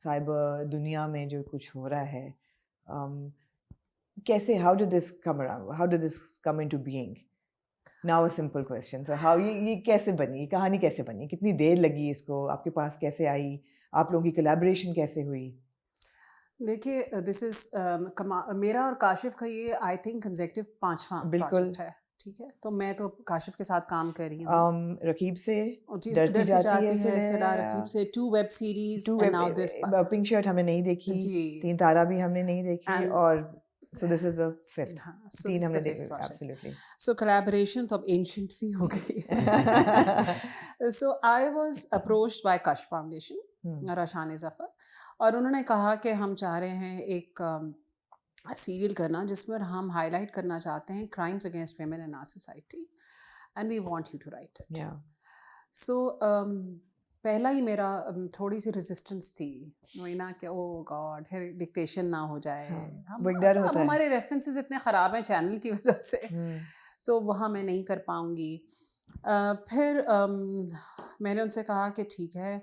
Cyber دنیا میں جو کچھ ہو رہا ہے, کیسے, how did this come around, how did this come into being? Now a simple question, so how یہ کیسے بنی, یہ کہانی کیسے بنی, کتنی دیر لگی اس کو, آپ کے پاس کیسے آئی, آپ لوگوں کی کولیبریشن کیسے ہوئی؟ دیکھیے دس از میرا اور کاشف کا یہ آئی تھنک کنزیکٹو 5واں پروجیکٹ ہے, ٹھیک ہے. تو میں تو کاشف کے ساتھ کام کر رہی ہوں. رقیب سے درسی جاتی ہے, سلا رقیب سے 2 web series, and now this pink shirt ہم نے نہیں دیکھی, جی 3 تارا بھی ہم نے نہیں دیکھی, اور so this is the 5th, ہاں, 3 ہم نے دیکھی. Absolutely. سو کولیبریشن تو اب اینشنٹ سی ہو گئی. سو آئی واز اپروچڈ بائی کش فاؤنڈیشن, راشان ظفر, اور انہوں نے کہا کہ ہم چاہ رہے ہیں ایک سیریل کرنا جس میں ہم ہائی لائٹ کرنا چاہتے ہیں crimes against women in our society, and we want you to write it. So پہلا ہی میرا تھوڑی سی ریزسٹنس تھی, نا کہ او گاڈ پھر ڈکٹیشن نہ ہو جائے, اب ہمارے ریفرنسز اتنے خراب ہیں چینل کی وجہ سے, سو وہاں میں نہیں کر پاؤں گی. پھر میں نے ان سے کہا کہ ٹھیک ہے,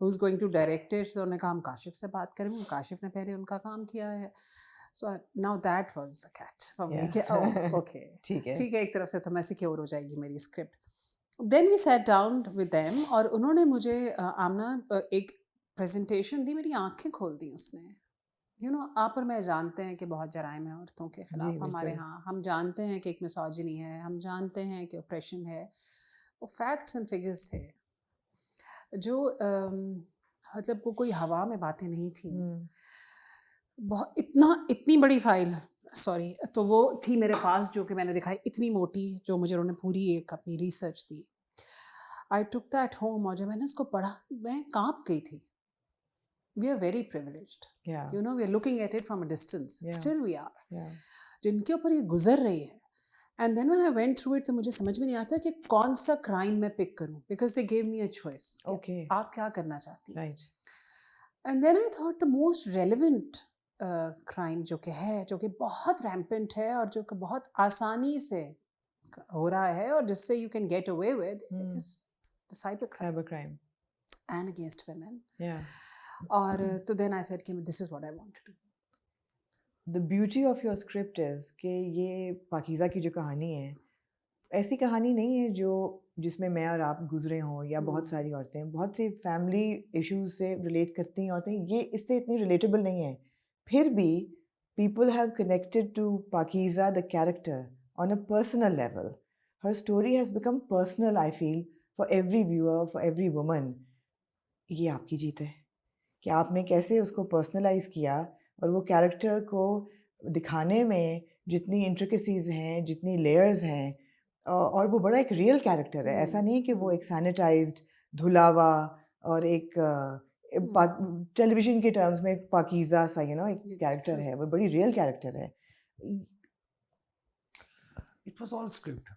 who is going to direct it, تو انہوں نے کہا ہم کاشف سے بات کریں گے, کاشف نے پہلے ان کا کام کیا ہے. So now that was a catch for me کہ اوکے ٹھیک ہے, ایک طرف سے تو میں سیکیور ہو جائے گی میری script. Then we sat down with them, اور انہوں نے مجھے آمنہ ایک پریزنٹیشن دی, میری آنکھیں کھول دی اس نے. یو نو آپ اور میں جانتے ہیں کہ بہت جرائم ہیں عورتوں کے خلاف ہمارے ہاں, ہم جانتے ہیں کہ ایک مسوجنی ہے, ہم جانتے ہیں کہ اپریشن ہے. وہ فیکٹس اینڈ فگرس تھے جو مطلب کوئی ہوا میں باتیں نہیں تھیں. بہت اتنی بڑی فائل سوری تو وہ تھی میرے پاس, جو کہ میں نے دکھائی, اتنی موٹی, جو مجھے انہوں نے پوری ایک اپنی research the. I took that home, اور جب میں نے اس کو پڑھا میں کانپ گئی تھی. We are very privileged. You know, we are looking at it from a distance. Still we are. جن کے اوپر یہ گزر رہی ہے. And then when I went through it, تو مجھے سمجھ میں نہیں آتا کہ کون سا کرائم میں پک کروں, because they gave me a choice. آپ کیا کرنا چاہتی ہیں. And then I thought the most relevant crime جو کہ ہے, جو کہ بہت rampant ہے, اور جو کہ بہت آسانی سے ہو رہا ہے, اور جس سے you can get away with, is the cyber crime. And against women. اور تو دین آئی سیڈ کہ this is what I want to do. The beauty of your script is کہ یہ پاکیزہ کی جو کہانی ہے, ایسی کہانی نہیں ہے جس میں میں اور آپ گزرے ہوں, یا بہت ساری عورتیں, بہت سی فیملی ایشوز سے ریلیٹ کرتی ہیں عورتیں, یہ اس سے اتنی ریلیٹیبل نہیں ہے. پھر بھی people have connected to Pakiza the character on a personal level. Her story has become personal, I feel, for every viewer, for every woman. یہ آپ کی جیت ہے کہ آپ نے کیسے اس کو پرسنلائز کیا, اور وہ کیریکٹر کو دکھانے میں جتنی انٹریکسیز ہیں, جتنی لیئرز ہیں, اور وہ بڑا ایک ریئل کیریکٹر ہے. ایسا نہیں کہ وہ ایک سینیٹائزڈ دھلاوا اور ایک ٹیلی ویژن کے ٹرمز میں ایک پاکیزہ سا ایک کیریکٹر ہے, وہ بڑی ریئل کیریکٹر ہے. It was all script.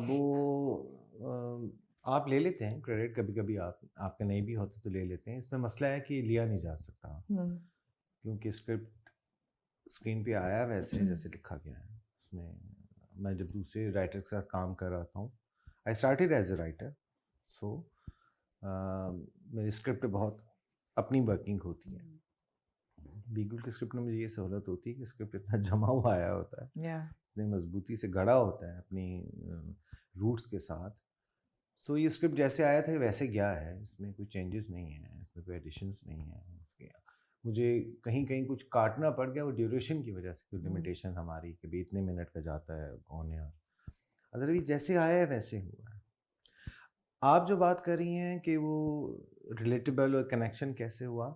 وہ آپ لے لیتے ہیں کریڈٹ, کبھی کبھی آپ کا نہیں بھی ہوتا تو لے لیتے ہیں. اس میں مسئلہ ہے کہ لیا نہیں جا سکتا, کیونکہ اسکرپٹ اسکرین پہ آیا ویسے جیسے لکھا گیا ہے. اس میں جب دوسرے رائٹر کے ساتھ کام کر رہا تھا ہوں, I started as a writer, so میری اسکرپٹ پہ بہت اپنی ورکنگ ہوتی ہے. بیگل کی اسکرپٹ میں مجھے یہ سہولت ہوتی ہے کہ اسکرپٹ اتنا جمع ہوا آیا ہوتا ہے, اتنی مضبوطی سے گڑا ہوتا ہے اپنی روٹس کے ساتھ. سو یہ اسکرپٹ جیسے آیا تھا ویسے گیا ہے, اس میں کوئی چینجز نہیں ہیں, اس میں کوئی ایڈیشنس نہیں ہیں. اس کے مجھے کہیں کچھ کاٹنا پڑ گیا, وہ ڈیوریشن کی وجہ سے, کوئی لمیٹیشن ہماری کہ بھی اتنے منٹ کا جاتا ہے کون ہے, اور ادروائز جیسے آیا ہے ویسے ہوا ہے. آپ جو بات کر رہی ہیں کہ وہ ریلیٹیبل اور کنیکشن کیسے ہوا,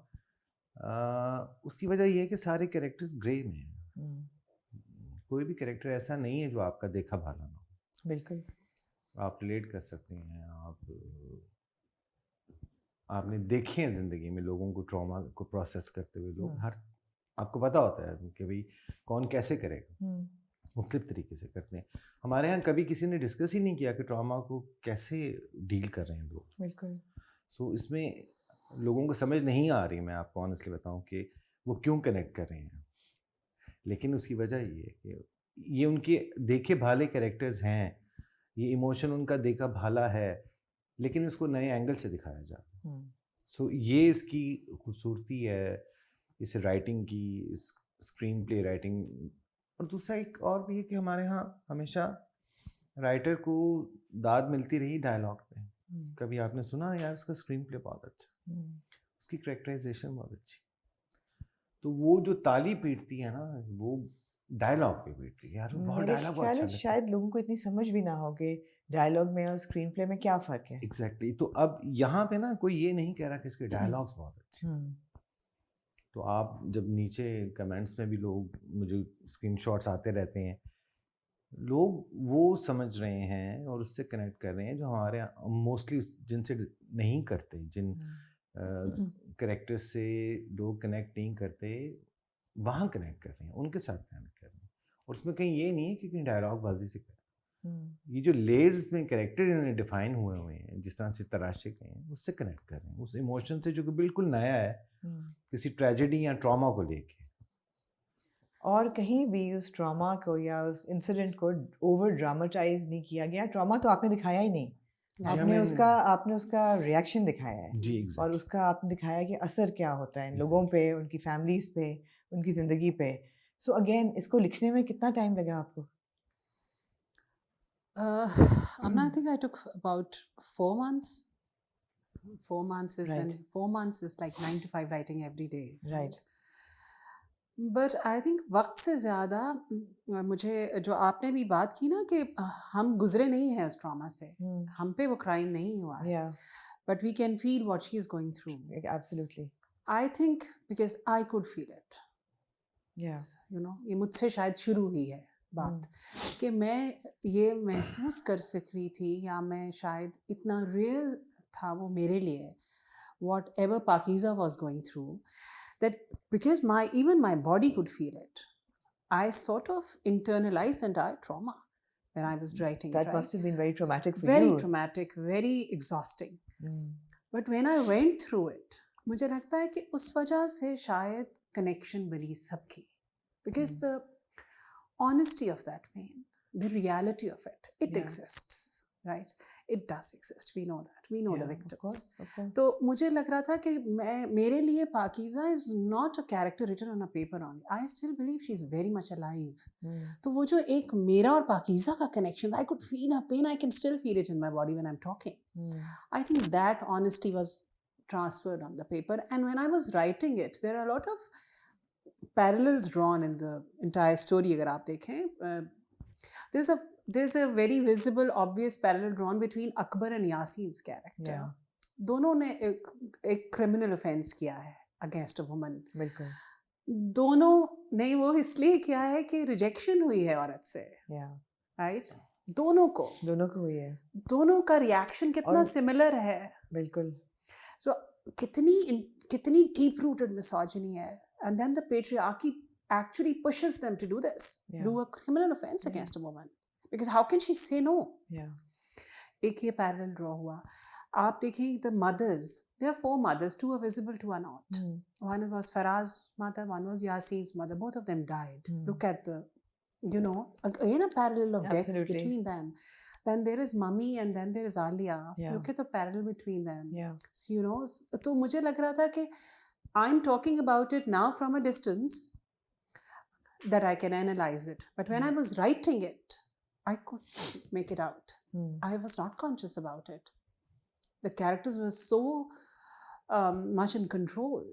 اس کی وجہ یہ ہے کہ سارے کریکٹرز گرے میں ہیں. کوئی بھی کریکٹر ایسا نہیں ہے جو آپ کا دیکھا بھالا نہ ہو. بالکل آپ ریلیٹ کر سکتے ہیں. آپ نے دیکھے ہیں زندگی میں لوگوں کو ٹراما کو پروسیس کرتے ہوئے, لوگ آپ کو پتہ ہوتا ہے کہ بھائی کون کیسے کرے گا, مختلف طریقے سے کرتے ہیں. ہمارے یہاں کبھی کسی نے ڈسکس ہی نہیں کیا کہ ٹراما کو کیسے ڈیل کر رہے ہیں لوگ. بالکل. سو اس میں لوگوں کو سمجھ نہیں آ رہی, میں آپ کو آنیسٹلی بتاؤں کہ وہ کیوں کنیکٹ کر رہے ہیں. لیکن اس کی وجہ یہ ہے کہ یہ ان کے دیکھے بھالے کریکٹرز ہیں, یہ ایموشن ان کا دیکھا بھالا ہے, لیکن اس کو نئے اینگل سے دکھایا جا رہا ہے. سو یہ اس کی خوبصورتی ہے اس رائٹنگ کی, اس اسکرین پلے رائٹنگ. اور دوسرا ایک اور بھی ہے کہ ہمارے ہاں ہمیشہ رائٹر کو داد ملتی رہی ڈائلاگ پہ. کبھی آپ نے سنا یار اس کا اسکرین پلے بہت اچھا, اس کی کریکٹرائزیشن بہت اچھی, تو وہ جو تالی پیٹتی ہے نا وہ ڈائلاگ پہ پیٹتی ہے یار, بہت ڈائلاگ بہت اچھا لگتا ہے. شاید لوگوں کو اتنی سمجھ بھی نہ ہو کہ ڈائلاگ میں اور اسکرین پلے میں کیا فرق ہے. ایگزیکٹلی. تو اب یہاں پہ نا کوئی یہ نہیں کہہ رہا کہ اس کے ڈائلاگس بہت اچھے. تو آپ جب نیچے کمنٹس میں بھی لوگ مجھے اسکرین شاٹس آتے رہتے ہیں, لوگ وہ سمجھ رہے ہیں اور اس سے کنیکٹ کر رہے ہیں جو ہمارے موسٹلی جن سے نہیں کرتے, جن کریکٹر سے لوگ کنیکٹ نہیں کرتے, وہاں کنیکٹ کر رہے ہیں, ان کے ساتھ کنیکٹ کر رہے ہیں. اور اس میں کہیں یہ نہیں ہے کہ کہیں ڈائلاگ بازی سے کریں. یہ جو لیئرز میں کریکٹر انہیں ڈیفائن ہوئے ہیں, جس طرح سے تراشے گئے ہیں, اس سے کنیکٹ کر رہے ہیں, اس ایموشن سے جو کہ بالکل نیا ہے کسی ٹریجڈی یا ٹراما کو لے کے. اور کہیں بھی اس ٹراما کو یا اس انسیڈنٹ کو اوور ڈراماٹائز نہیں کیا گیا. ٹراما تو آپ نے دکھایا ہی نہیں, آپ نے اس کا ریئیکشن دکھایا ہے. جی, اور اس کا آپ نے دکھایا کہ اثر کیا ہوتا ہے لوگوں پہ, ان کی فیملیز پہ, ان کی زندگی پہ. سو اگین اس کو لکھنے میں کتنا ٹائم لگا آپ کو؟ Amna, I think I took about 4 months. 4 months is when 4 months is like 9 to 5 writing every day. Right. But I think وقت سے زیادہ مجھے جو آپ نے بھی بات کی نا کہ ہم گزرے نہیں ہیں اس ٹراما سے, ہم پہ وہ کرائم نہیں ہوا ہے, but we can feel what she is going through. Absolutely. I think because I could feel it, you know, یہ مجھ سے شاید شروع ہوئی ہے بات کہ میں یہ محسوس کر سک رہی تھی, یا میں شاید اتنا ریئل تھا وہ میرے لیے واٹ ایور پاکیزہ was going through, that because even my body could feel it. I sort of internalized entire trauma when I was writing. That must have been very traumatic for you. Very traumatic, very exhausting. But when I went through it, مجھے لگتا ہے کہ اس وجہ سے شاید connection بنی سب کی, because the honesty of that pain, the reality of it, it exists, right? It does exist. We know that. We know the victims. Of course. تو مجھے لگ رہا تھا کہ میرے لیے پاکیزہ is not a character written on a paper only. I still believe she is very much alive. تو وہ جو ایک میرا اور پاکیزہ کا connection, I could feel her pain. I can still feel it in my body when I'm talking. I think that honesty was transferred on the paper. And when I was writing it, there are a lot of parallels drawn in the entire story. اگر آپ دیکھیں, there's a very visible obvious parallel drawn between Akbar and Yasin's character. دونوں نے ایک criminal offense کیا ہے against a woman. بالکل. دونوں نے وہ اس لیے کیا ہے کہ ریجیکشن ہوئی ہے عورت سے, رائٹ, دونوں کو ہوئی ہے, دونوں کا ریئیکشن کتنا سملر ہے. بالکل. سو کتنی ڈیپ روٹڈ misogyny ہے, and then the patriarchy actually pushes them to do this, do a criminal offense against a woman. Because how can she say no? ایک یہ parallel draw ہوا. آپ دیکھیں the mothers, there are 4 mothers, 2 are visible, 2 are not. One was Faraz's mother, one was Yasin's mother. Both of them died. Look at the, you know, again a parallel of death between them. Then there is Mummy and then there is Alia. Look at the parallel between them. So, you know, تو مجھے لگ رہا تھا کہ I'm talking about it now from a distance that I can analyze it. But when I was writing it, I could make it out. I was not conscious about it. The characters were so much in control.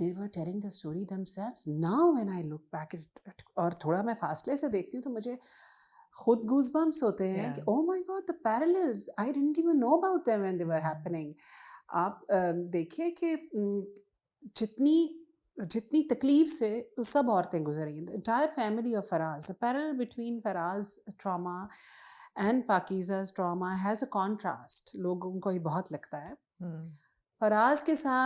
They were telling the story themselves. Now when I look back at it, اور تھوڑا میں فاصلے سے دیکھتی ہوں تو مجھے خود گوز بمپس ہوتے ہیں کہ oh my god, the parallels, I didn't even know about them when they were happening. آپ دیکھیے کہ جتنی تکلیف سے وہ سب عورتیں گزری ہیں. The entire family of Faraz, the parallel between Faraz's trauma and Pakiza's trauma has a contrast. لوگوں کو یہ بہت لگتا ہے. فراز کے ساتھ